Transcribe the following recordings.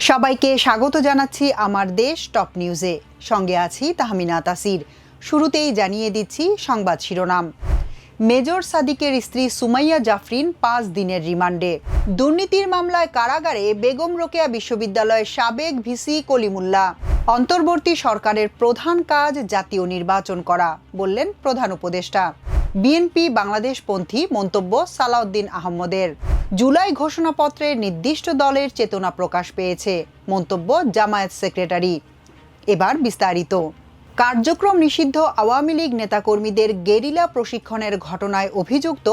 সবাইকে স্বাগত জানাচ্ছি আমার দেশ টপ নিউজে। সঙ্গে আছি তাহমিনা তাসির। শুরুতেই জানিয়ে দিচ্ছি সংবাদ শিরোনাম। মেজর সাদিকের স্ত্রী সুমাইয়া জাফরিন 5 দিনের রিমান্ডে। দুর্নীতির মামলায় কারাগারে বেগম রোকেয়া বিশ্ববিদ্যালয়ের সাবেক ভিসি কলিমুল্লাহ। অন্তর্বর্তী সরকারের প্রধান কাজ জাতীয় নির্বাচন করা, বললেন প্রধান উপদেষ্টা। বিএনপি বাংলাদেশপন্থী মন্তব্য সালাউদ্দিন আহমদের। জুলাই ঘোষণাপত্রে নির্দিষ্ট দলের চেতনা প্রকাশ পেয়েছে, মন্তব্য জামায়াত সেক্রেটারি। এবার বিস্তারিত। কার্যক্রম নিষিদ্ধ আওয়ামী লীগ নেতাকর্মীদের গেরিলা প্রশিক্ষণের ঘটনায় অভিযুক্ত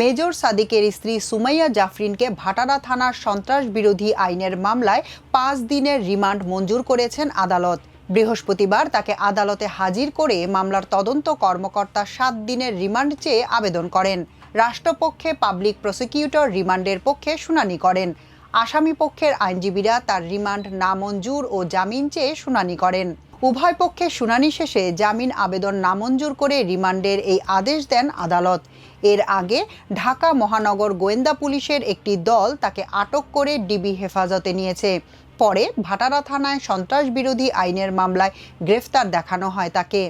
মেজর সাদিকের স্ত্রী সুমাইয়া জাফরিনকে ভাটারা থানার সন্ত্রাস বিরোধী আইনের মামলায় 5 দিনের রিমান্ড মঞ্জুর করেছেন আদালত। বৃহস্পতিবার তাকে আদালতে হাজির করে মামলার তদন্ত কর্মকর্তা 7 দিনের রিমান্ড চেয়ে আবেদন করেন। রাষ্ট্রপক্ষে পাবলিক প্রসিকিউটর রিমান্ডের পক্ষে শুনানি করেন। আসামি পক্ষের আইনজীবীরা তার রিমান্ড নামঞ্জুর ও জামিন চেয়ে শুনানি করেন। উভয় পক্ষের শুনানি শেষে জামিন আবেদন নামঞ্জুর করে রিমান্ডের এই আদেশ দেন আদালত। এর আগে ঢাকা মহানগর গোয়েন্দা পুলিশের একটি দল তাকে আটক করে ডিবি হেফাজতে নিয়েছে। পরে ভাটারা থানায় সন্ত্রাস বিরোধী আইনের মামলায় গ্রেফতার দেখানো হয় তাকে।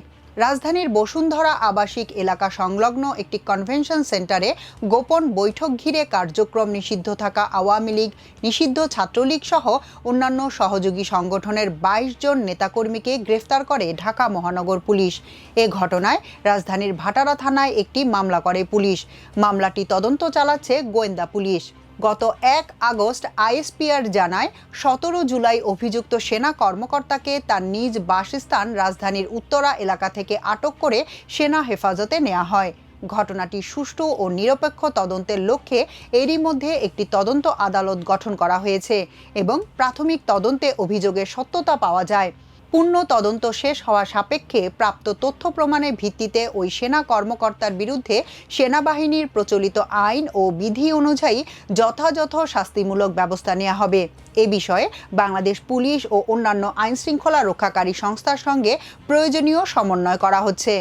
রাজধানীর বসুন্ধরা আবাসিক এলাকা সংলগ্ন একটি কনভেনশন সেন্টারে গোপন বৈঠক ঘিরে কার্যক্রম নিষিদ্ধ থাকা আওয়ামী লীগ, নিষিদ্ধ ছাত্রলীগ সহ অন্যান্য সহযোগী সংগঠনের 22 জন নেতাকর্মীকে গ্রেফতার করে ঢাকা মহানগর পুলিশ। এ ঘটনায় রাজধানীর ভাটারা থানায় একটি মামলা করে পুলিশ। মামলাটি তদন্ত চালাচ্ছে গোয়েন্দা পুলিশ। গত 1 আগস্ট আইএসপিআর জানায় 17 জুলাই অভিযুক্ত সেনা কর্মকর্তাকে তার নিজ বাসস্থান রাজধানীর উত্তরা এলাকা থেকে আটক করে সেনা হেফাজতে নেওয়া হয়। ঘটনাটি সুষ্ঠু ও নিরপেক্ষ তদন্তের লক্ষ্যে এরই মধ্যে একটি তদন্ত আদালত গঠন করা হয়েছে এবং প্রাথমিক তদন্তে অভিযোগের সত্যতা পাওয়া যায়। পূর্ণ তদন্ত শেষ হওয়া সাপেক্ষে প্রাপ্ত তথ্য প্রমাণের ভিত্তিতে ওই সেনা কর্মকর্তার বিরুদ্ধে সেনাবাহিনীর প্রচলিত আইন ও বিধি অনুযায়ী যথাযথ শাস্তিমূলক ব্যবস্থা নেওয়া হবে। এ বিষয়ে বাংলাদেশ পুলিশ ও অন্যান্য আইনশৃঙ্খলা রক্ষাকারী সংস্থার সঙ্গে প্রয়োজনীয় সমন্বয় করা হচ্ছে।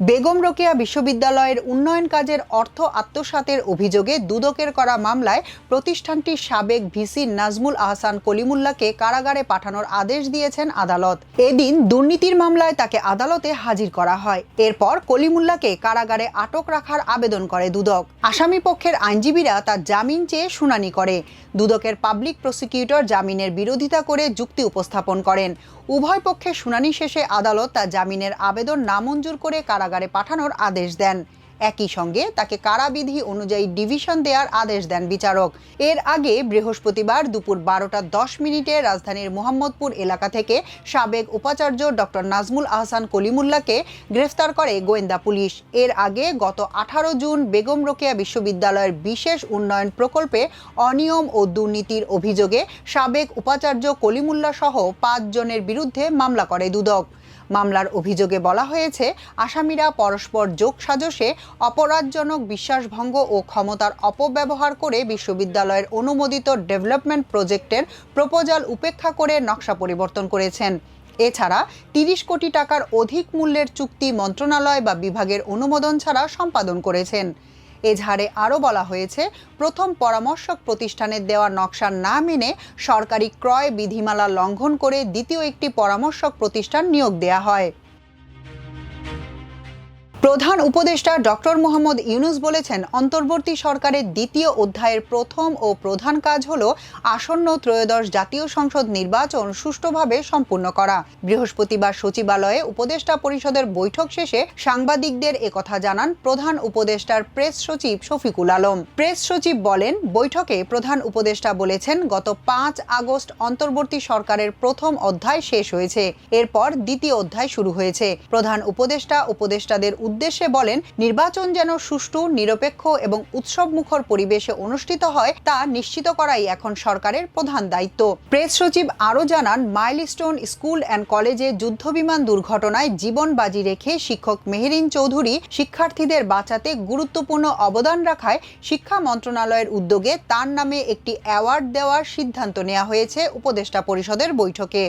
বেগম রোকেয়া বিশ্ববিদ্যালয়ের উন্নয়ন কাজের অর্থ আত্মসাতের অভিযোগে দুদকের করা মামলায় প্রতিষ্ঠানটির সাবেক ভিসি নাজমুল আহসান কলিমুল্লাহকে কারাগারে পাঠানোর আদেশ দিয়েছেন আদালত। এদিন দুর্নীতির মামলায় তাকে আদালতে হাজির করা হয়। এরপর কলিমুল্লাহকে কারাগারে আটক রাখার আবেদন করে দুদক। আসামি পক্ষের আইনজীবীরা তার জামিন চেয়ে শুনানি করে। দুদকের পাবলিক প্রসিকিউটর জামিনের বিরোধিতা করে যুক্তি উপস্থাপন করেন। উভয় পক্ষের শুনানি শেষে আদালত তার জামিনের আবেদন নামঞ্জুর করে কারাগারে পাঠানোর আদেশ দেন। একই সঙ্গে তাকে কারাবিধি অনুযায়ী ডিভিশন দেওয়ার আদেশ দেন বিচারক। এর আগে বৃহস্পতিবার দুপুর 12:10 রাজধানীর মোহাম্মদপুর এলাকা থেকে সাবেক উপাচার্য ডক্টর নাজমুল আহসান কলিমুল্লাহকে গ্রেফতার করে গোয়েন্দা পুলিশ। এর আগে গত 18 জুন বেগম রোকেয়া বিশ্ববিদ্যালয়ের বিশেষ উন্নয়ন প্রকল্পে অনিয়ম ও দুর্নীতির অভিযোগে সাবেক উপাচার্য কলিমুল্লাহ সহ 5 জনের বিরুদ্ধে মামলা করে দুদক। মামলার অভিযোগে বলা হয়েছে, আসামিরা পরস্পর যোগসাজশে অপরাধজনক বিশ্বাসভঙ্গ ও ক্ষমতার অপব্যবহার করে বিশ্ববিদ্যালয়ের অনুমোদিত ডেভেলপমেন্ট প্রজেক্টের প্রপোজাল উপেক্ষা করে নকশা পরিবর্তন করেছেন। এছাড়া 30 কোটি টাকার অধিক মূল্যের চুক্তি মন্ত্রণালয় বা বিভাগের অনুমোদন ছাড়া সম্পাদন করেছেন। এজাহারে আরও বলা হয়েছে, প্রথম পরামর্শক প্রতিষ্ঠানের দেওয়া নকশা না মেনে সরকারি ক্রয় বিধিমালা লঙ্ঘন করে দ্বিতীয় একটি পরামর্শক প্রতিষ্ঠান নিয়োগ দেওয়া হয়। প্রধান উপদেষ্টা ডক্টর মোহাম্মদ ইউনূস বলেছেন, অন্তর্বর্তী সরকারের দ্বিতীয় অধ্যায়ের প্রথম ও প্রধান কাজ হল আসন্ন ত্রয়োদশ জাতীয় সংসদ নির্বাচন সুষ্ঠুভাবে সম্পূর্ণ করা। বৃহস্পতিবার সচিবালয়ে উপদেষ্টা পরিষদের বৈঠক শেষে সাংবাদিকদের একথা জানান প্রধান উপদেষ্টার প্রেস সচিব শফিকুল আলম। প্রেস সচিব বলেন, বৈঠকে প্রধান উপদেষ্টা বলেছেন, গত 5 আগস্ট অন্তর্বর্তী সরকারের প্রথম অধ্যায় শেষ হয়েছে। এরপর দ্বিতীয় অধ্যায় শুরু হয়েছে। প্রধান উপদেষ্টাদের উদ্দেশ্যে বলেন, নির্বাচন যেন সুষ্ঠু, নিরপেক্ষ এবং উৎসবমুখর পরিবেশে অনুষ্ঠিত হয় তা নিশ্চিত করাই এখন সরকারের প্রধান দায়িত্ব। প্রেস সচিব আরও জানান, মাইলস্টোন স্কুল অ্যান্ড কলেজে যুদ্ধবিমান দুর্ঘটনায় জীবন বাজি রেখে শিক্ষক মেহেরিন চৌধুরী শিক্ষার্থীদের বাঁচাতে গুরুত্বপূর্ণ অবদান রাখায় শিক্ষা মন্ত্রণালয়ের উদ্যোগে তার নামে একটি অ্যাওয়ার্ড দেওয়ার সিদ্ধান্ত নেওয়া হয়েছে উপদেষ্টা পরিষদের বৈঠকে।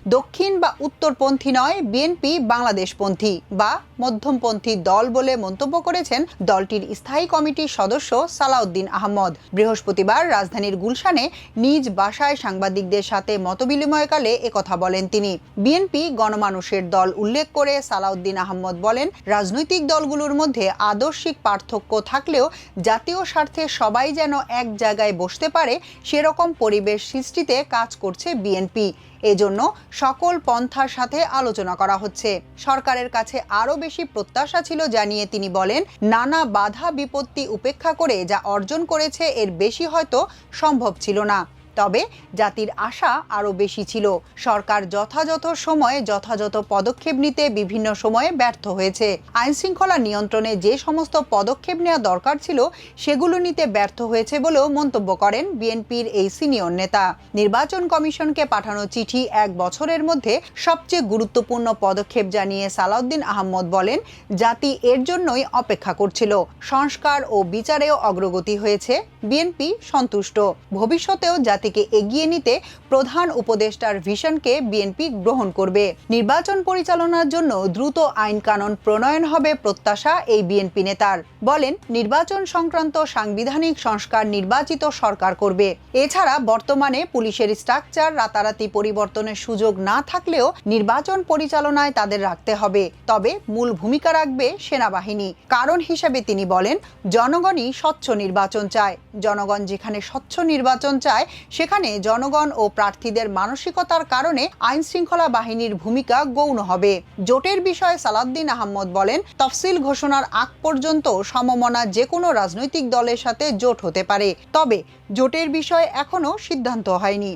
দক্ষিণ বা উত্তরপন্থী নয়, বিএনপি বাংলাদেশপন্থী বা মধ্যমপন্থী দল বলে মন্তব্য করেছেন দলটির স্থায়ী কমিটির সদস্য সালাউদ্দিন আহমদ। বৃহস্পতিবার রাজধানীর গুলশানে নিজ বাসায় সাংবাদিকদের সাথে মতবিনিময়কালে একথা বলেন তিনি। বিএনপি গণমানুষের দল উল্লেখ করে সালাউদ্দিন আহমদ বলেন, রাজনৈতিক দলগুলোর মধ্যে আদর্শিক পার্থক্য থাকলেও জাতীয় স্বার্থে সবাই যেন এক জায়গায় বসতে পারে সেরকম পরিবেশ সৃষ্টিতে কাজ করছে বিএনপি। এজন্য সকল পন্থার সাথে আলোচনা করা হচ্ছে। সরকারের কাছে আরও বেশি প্রত্যাশা ছিল জানিয়ে তিনি বলেন, নানা বাধা বিপত্তি উপেক্ষা করে যা অর্জন করেছে এর বেশি হয়তো সম্ভব ছিল না, তবে জাতির আশা আরও বেশি ছিল। সরকার যথাযথ সময়ে যথাযথ পদক্ষেপ নিতে বিভিন্ন সময়ে ব্যর্থ হয়েছে। আইনশৃঙ্খলা নিয়ন্ত্রণে যে সমস্ত পদক্ষেপ নেওয়া দরকার ছিল সেগুলো নিতে ব্যর্থ হয়েছে বলেও মন্তব্য করেন বিএনপির এই সিনিয়র নেতা। নির্বাচন কমিশনকে পাঠানো চিঠি 1 বছরের মধ্যে সবচেয়ে গুরুত্বপূর্ণ পদক্ষেপ জানিয়ে সালাউদ্দিন আহমদ বলেন, জাতি এর জন্যই অপেক্ষা করছিল। সংস্কার ও বিচারেও অগ্রগতি হয়েছে, বিএনপি সন্তুষ্ট। ভবিষ্যতেও জাতিকে এগিয়ে নিতে প্রধান উপদেষ্টার ভিশনকে বিএনপি গ্রহণ করবে। নির্বাচন পরিচালনার জন্য দ্রুত আইন কানুন প্রণয়ন হবে প্রত্যাশা এই বিএনপি নেতার। বলেন, নির্বাচন সংক্রান্ত সাংবিধানিক সংস্কার নির্বাচিত সরকার করবে। এছাড়া বর্তমানে পুলিশের স্ট্রাকচার রাতারাতি পরিবর্তনের সুযোগ না থাকলেও নির্বাচন পরিচালনায় তাদের রাখতে হবে, তবে মূল ভূমিকা রাখবে সেনাবাহিনী। কারণ হিসেবে তিনি বলেন, জনগণই স্বচ্ছ নির্বাচন চায়। জনগণ যেখানে স্বচ্ছ নির্বাচন চায় সেখানে জনগণ ও প্রার্থীদের মানসিকতার কারণে আইন শৃঙ্খলা বাহিনীর ভূমিকা গৌণ হবে। জোটের বিষয়ে সালাউদ্দিন আহমদ বলেন, তফসিল ঘোষণার আগ পর্যন্ত সমমনা যে কোনো রাজনৈতিক দলের সাথে জোট হতে পারে, তবে জোটের বিষয়ে এখনো সিদ্ধান্ত হয়নি।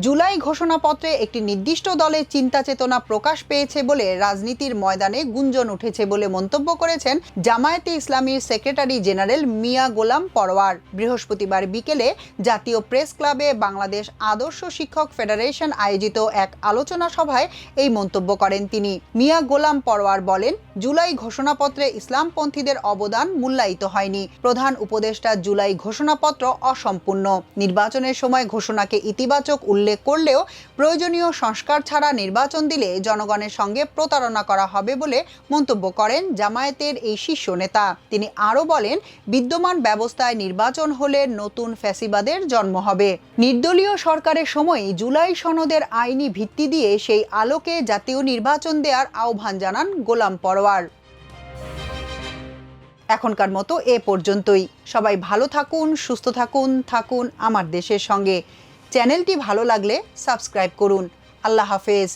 জুলাই ঘোষণাপত্রে একটি নির্দিষ্ট দলের চিন্তা চেতনা প্রকাশ পেয়েছে বলে রাজনীতির ময়দানে গুঞ্জন উঠেছে বলে মন্তব্য করেছেন জামায়াতে ইসলামীর সেক্রেটারি জেনারেল মিয়া গোলাম পরওয়ার। বৃহস্পতিবার বিকেলে জাতীয় প্রেস ক্লাবে বাংলাদেশ আদর্শ শিক্ষক ফেডারেশন আয়োজিত এক আলোচনা সভায় এই মন্তব্য করেন তিনি। মিয়া গোলাম পরওয়ার বলেন, জুলাই ঘোষণাপত্রে ইসলামপন্থীদের অবদান মূল্যায়িত হয়নি। প্রধান উপদেষ্টা জুলাই ঘোষণাপত্র অসম্পূর্ণ। নির্বাচনের সময় ঘোষণাকে ইতিবাচক উল্লেখ করলেও প্রয়োজনীয় সংস্কার ছাড়া নির্বাচন দিলে জনগণের সঙ্গে প্রতারণা করা হবে বলে মন্তব্য করেন জামায়াতের এই শীর্ষ নেতা। তিনি আরও বলেন, বিদ্যমান ব্যবস্থায় নির্বাচন হলে নতুন ফ্যাসিবাদের জন্ম হবে। নির্দলীয় সরকারের সময় জুলাই সনদের আইনি ভিত্তি দিয়ে সেই আলোকে জাতীয় নির্বাচন দেওয়ার আহ্বান জানান গোলাম পরওয়ার। এখনকার মতো এ পর্যন্তই। সবাই ভালো থাকুন, সুস্থ থাকুন আমার দেশের সঙ্গে। চ্যানেলটি ভালো লাগলে সাবস্ক্রাইব করুন। আল্লাহ হাফেজ।